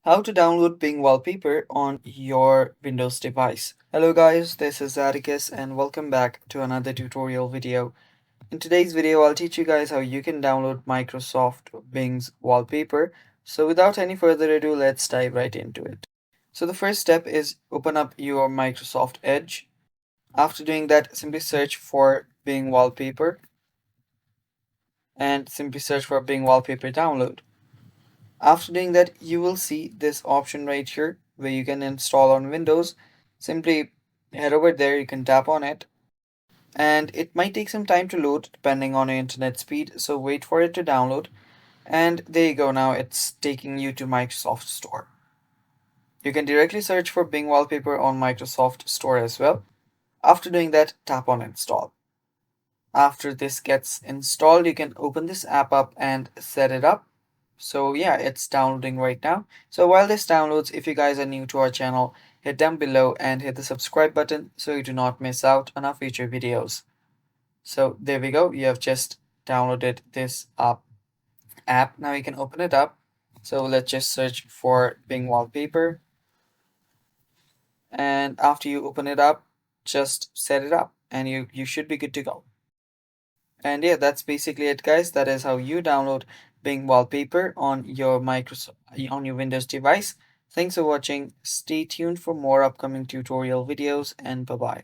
How to download Bing Wallpaper on your Windows device. Hello guys, this is Atticus and welcome back to another tutorial video. In today's video, I'll teach you guys how you can download Microsoft Bing's Wallpaper. So without any further ado, let's dive right into it. So the first step is open up your Microsoft Edge. After doing that, simply search for Bing Wallpaper and simply search for Bing Wallpaper download. After doing that, you will see this option right here where you can install on Windows. Simply head over there, you can tap on it, and it might take some time to load depending on your internet speed. So wait for it to download, and there you go. Now it's taking you to Microsoft Store. You can directly search for Bing Wallpaper on Microsoft Store as well. After doing that, tap on install. After this gets installed, you can open this app up and set it up. So yeah, it's downloading right now. So while this downloads, if you guys are new to our channel, hit down below and hit the subscribe button so you do not miss out on our future videos. So there we go. You have just downloaded this app. Now you can open it up. So let's just search for Bing Wallpaper. And after you open it up, just set it up and you should be good to go. And yeah, that's basically it, guys. That is how you download Bing Wallpaper on your Windows device. Thanks for watching. Stay tuned for more upcoming tutorial videos, and bye bye.